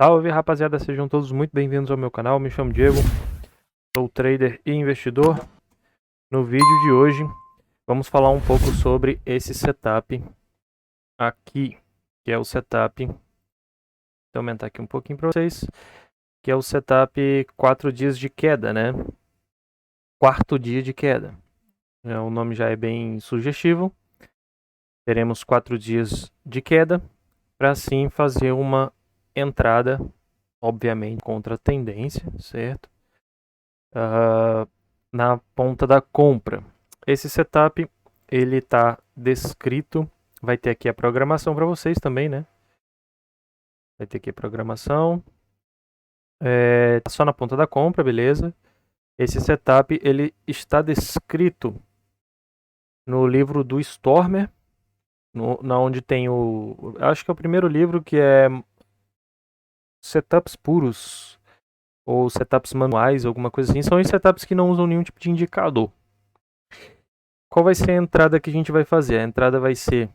Salve rapaziada, sejam todos muito bem-vindos ao meu canal, me chamo Diego, sou trader e investidor. No vídeo de hoje vamos falar um pouco sobre esse setup aqui, que é o setup, vou aumentar aqui um pouquinho para vocês, que é o setup 4 dias de queda, né? Quarto dia de queda, o nome já é bem sugestivo. Teremos 4 dias de queda para assim fazer uma entrada, obviamente contra a tendência, certo? Na ponta da compra. Esse setup ele está descrito, vai ter aqui a programação para vocês também, né? Vai ter aqui a programação, tá só na ponta da compra, beleza? Esse setup ele está descrito no livro do Stormer, na onde tem acho que é o primeiro livro, que é setups puros ou setups manuais, alguma coisa assim. São os setups que não usam nenhum tipo de indicador. Qual vai ser a entrada que a gente vai fazer? A entrada vai ser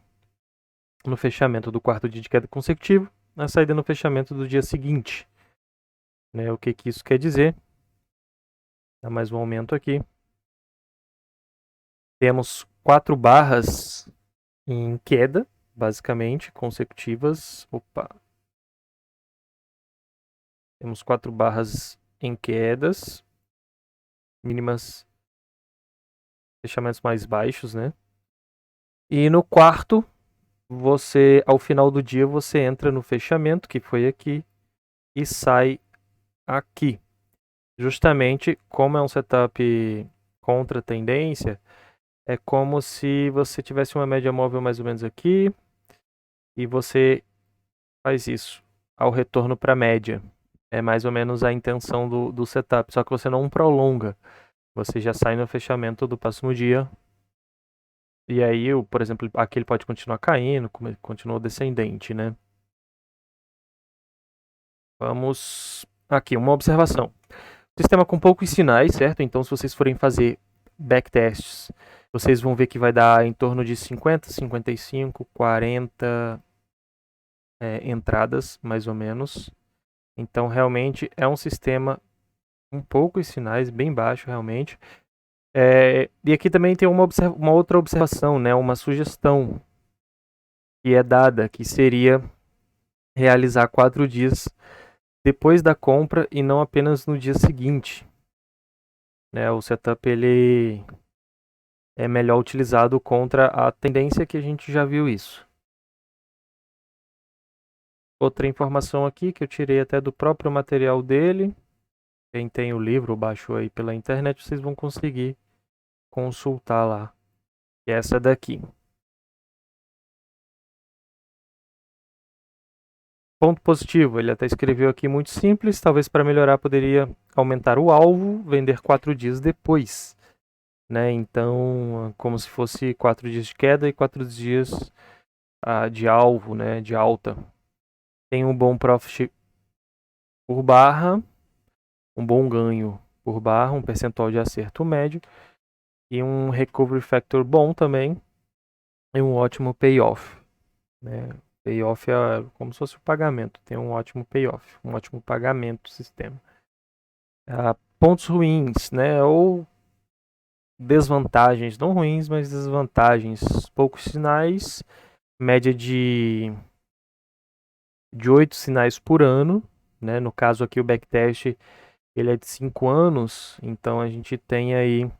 no fechamento do quarto dia de queda consecutivo, a saída no fechamento do dia seguinte. O que isso quer dizer? Dá mais um aumento aqui. Temos 4 barras em queda, basicamente, consecutivas. Temos 4 barras em quedas, mínimas, fechamentos mais baixos, né? E no quarto, ao final do dia, você entra no fechamento, que foi aqui, e sai aqui. Justamente como é um setup contra tendência, é como se você tivesse uma média móvel mais ou menos aqui e você faz isso ao retorno para a média. É mais ou menos a intenção do setup, só que você não prolonga. Você já sai no fechamento do próximo dia. E aí, por exemplo, aqui ele pode continuar caindo, continua descendente, né? Vamos aqui, uma observação. Sistema com poucos sinais, certo? Então, se vocês forem fazer backtests, vocês vão ver que vai dar em torno de 50, 55, 40 entradas, mais ou menos. Então, realmente, é um sistema com poucos sinais, bem baixo, realmente. E aqui também tem uma outra observação, né? Uma sugestão que é dada, que seria realizar 4 dias depois da compra e não apenas no dia seguinte. O setup ele é melhor utilizado contra a tendência, que a gente já viu isso. Outra informação aqui que eu tirei até do próprio material dele. Quem tem o livro, baixou aí pela internet, vocês vão conseguir consultar lá. E essa daqui. Ponto positivo, ele até escreveu aqui muito simples, talvez para melhorar poderia aumentar o alvo, vender 4 dias depois. Então, como se fosse 4 dias de queda e 4 dias de alvo, de alta. Tem um bom profit por barra, um bom ganho por barra, um percentual de acerto médio e um recovery factor bom também e um ótimo payoff. Payoff é como se fosse o pagamento, tem um ótimo payoff, um ótimo pagamento do sistema. Pontos ruins, ou desvantagens, não ruins, mas desvantagens. Poucos sinais, média de 8 sinais por ano. No caso aqui o backtest ele é de 5 anos, então a gente tem aí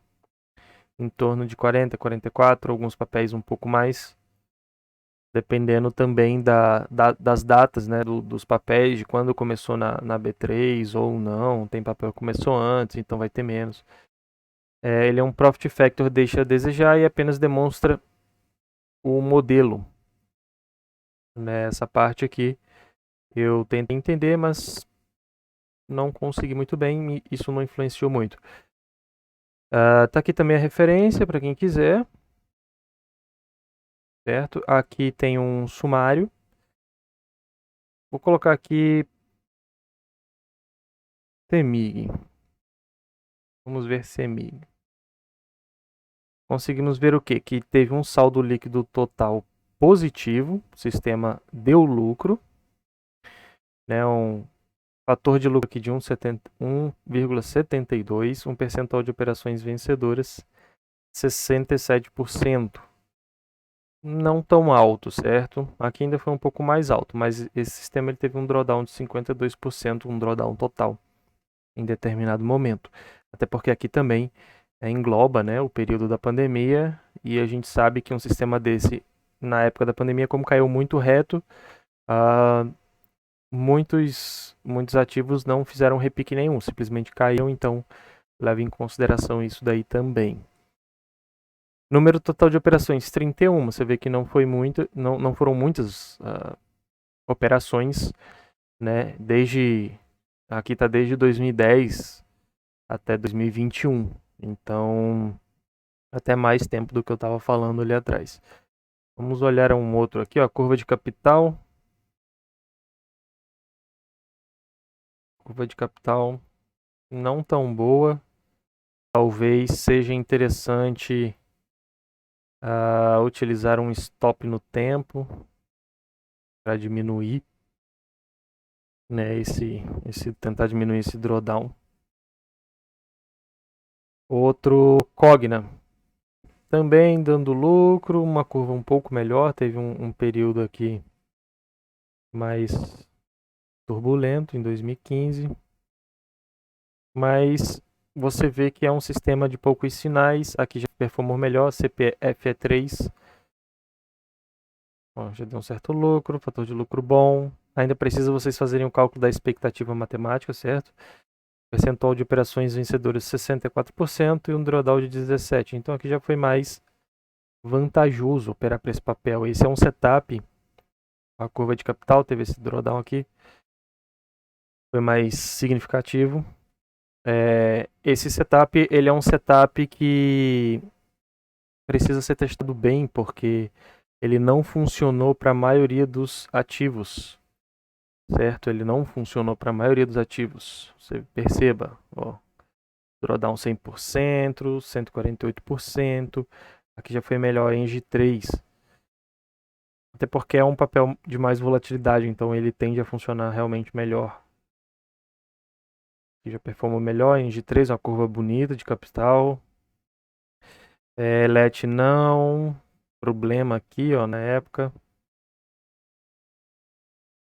em torno de 40, 44, alguns papéis um pouco mais, dependendo também das datas, dos papéis, de quando começou na B3 ou não. Tem papel que começou antes, então vai ter menos. Ele é um profit factor, deixa a desejar e apenas demonstra o modelo. Essa parte aqui eu tentei entender, mas não consegui muito bem, isso não influenciou muito. Tá aqui também a referência para quem quiser, certo? Aqui tem um sumário. Vou colocar aqui CEMIG. Vamos ver CEMIG. Conseguimos ver o quê? Que teve um saldo líquido total positivo, o sistema deu lucro, Fator de lucro aqui de 1,72, um percentual de operações vencedoras 67%. Não tão alto, certo? Aqui ainda foi um pouco mais alto, mas esse sistema ele teve um drawdown de 52%, um drawdown total em determinado momento. Até porque aqui também engloba, né, o período da pandemia, e a gente sabe que um sistema desse, na época da pandemia, como caiu muito reto, muitos ativos não fizeram repique nenhum, simplesmente caíram, então leve em consideração isso daí também. Número total de operações, 31. Você vê que não foi muito, não foram muitas operações, né? Aqui está desde 2010 até 2021. Então, até mais tempo do que eu estava falando ali atrás. Vamos olhar um outro aqui, ó, curva de capital. Curva de capital não tão boa. Talvez seja interessante utilizar um stop no tempo para diminuir, né, tentar diminuir esse drawdown. Outro Cogna, também dando lucro, uma curva um pouco melhor, teve um período aqui mais turbulento em 2015, mas você vê que é um sistema de poucos sinais, aqui já performou melhor, CPFE3, ó, já deu um certo lucro, fator de lucro bom, ainda precisa vocês fazerem o cálculo da expectativa matemática, certo? Percentual de operações vencedoras 64% e um drawdown de 17%. Então aqui já foi mais vantajoso operar para esse papel. Esse é um setup, a curva de capital teve esse drawdown aqui, foi mais significativo. Esse setup, ele é um setup que precisa ser testado bem, porque ele não funcionou para a maioria dos ativos, certo? Ele não funcionou para a maioria dos ativos. Você perceba, ó, drawdown 100%, 148%. Aqui já foi melhor em G3. Até porque é um papel de mais volatilidade, então ele tende a funcionar realmente melhor. Aqui já performou melhor em G3, uma curva bonita de capital. LET não. Problema aqui, ó, na época.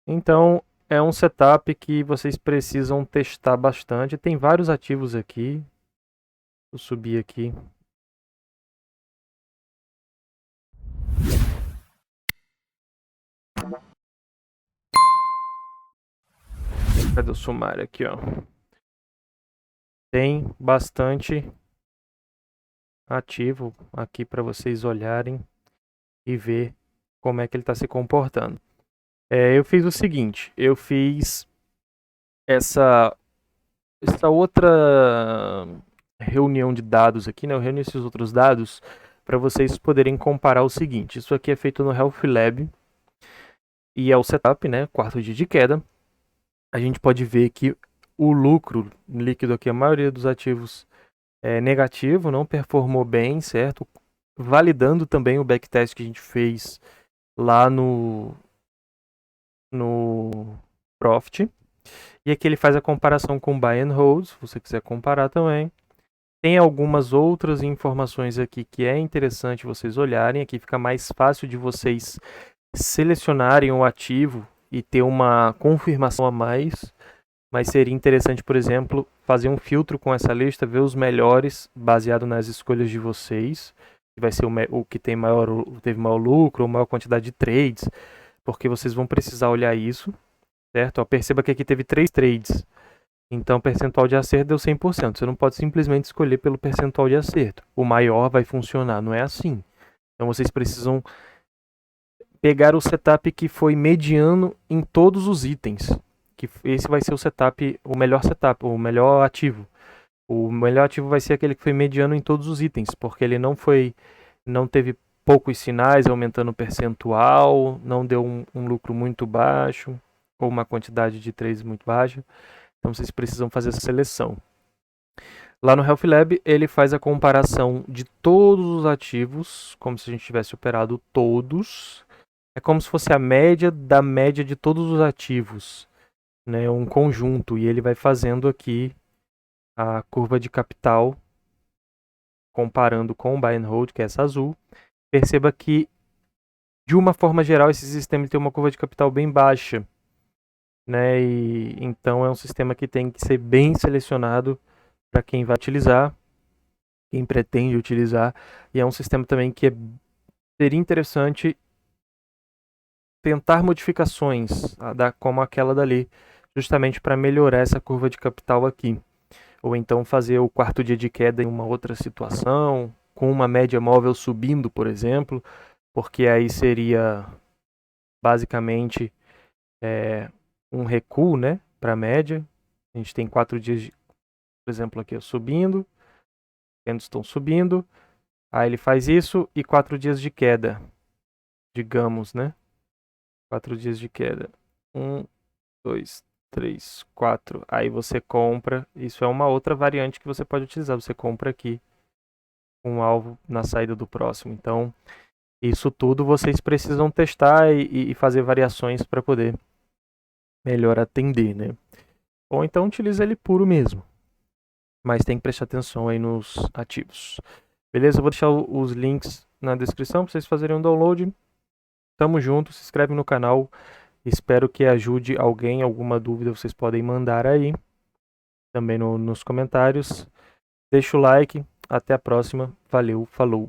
Então, é um setup que vocês precisam testar bastante. Tem vários ativos aqui. Vou subir aqui. Cadê o sumário aqui, ó? Tem bastante ativo aqui para vocês olharem e ver como é que ele está se comportando. Eu fiz o seguinte, eu fiz essa outra reunião de dados aqui, né? Eu reuni esses outros dados para vocês poderem comparar o seguinte. Isso aqui é feito no Health Lab e é o setup, né? Quarto dia de queda. A gente pode ver que o lucro líquido aqui, a maioria dos ativos é negativo, não performou bem, certo? Validando também o backtest que a gente fez lá no Profit. E aqui ele faz a comparação com Buy and Hold, se você quiser comparar também. Tem algumas outras informações aqui que é interessante vocês olharem. Aqui fica mais fácil de vocês selecionarem o ativo e ter uma confirmação a mais. Mas seria interessante, por exemplo, fazer um filtro com essa lista, ver os melhores baseado nas escolhas de vocês, que vai ser o que teve maior lucro ou maior quantidade de trades, porque vocês vão precisar olhar isso, certo? Ó, perceba que aqui teve 3 trades, então o percentual de acerto deu 100%. Você não pode simplesmente escolher pelo percentual de acerto. O maior vai funcionar, não é assim. Então vocês precisam pegar o setup que foi mediano em todos os itens. Que esse vai ser o melhor setup, o melhor ativo. O melhor ativo vai ser aquele que foi mediano em todos os itens, porque ele não teve poucos sinais aumentando o percentual, não deu um lucro muito baixo, ou uma quantidade de trades muito baixa. Então vocês precisam fazer essa seleção. Lá no Health Lab, ele faz a comparação de todos os ativos, como se a gente tivesse operado todos. É como se fosse a média da média de todos os ativos. né, um conjunto, e ele vai fazendo aqui a curva de capital comparando com o buy and hold, que é essa azul. Perceba que, de uma forma geral, esse sistema tem uma curva de capital bem baixa, né? E então é um sistema que tem que ser bem selecionado para quem vai utilizar, quem pretende utilizar, e é um sistema também que seria interessante tentar modificações, como aquela dali, justamente para melhorar essa curva de capital aqui. Ou então fazer o quarto dia de queda em uma outra situação, com uma média móvel subindo, por exemplo, porque aí seria basicamente um recuo, né, para a média. A gente tem 4 dias, por exemplo, aqui subindo, estão subindo, aí ele faz isso e 4 dias de queda, digamos, né? 4 dias de queda. 1, 2, 3, 4. Aí você compra. Isso é uma outra variante que você pode utilizar. Você compra aqui um alvo na saída do próximo. Então, isso tudo vocês precisam testar e fazer variações para poder melhor atender, né? Ou então utiliza ele puro mesmo. Mas tem que prestar atenção aí nos ativos. Beleza? Eu vou deixar os links na descrição para vocês fazerem um download. Tamo junto, se inscreve no canal. Espero que ajude alguém. Alguma dúvida vocês podem mandar aí. Também nos comentários. Deixa o like. Até a próxima. Valeu, falou.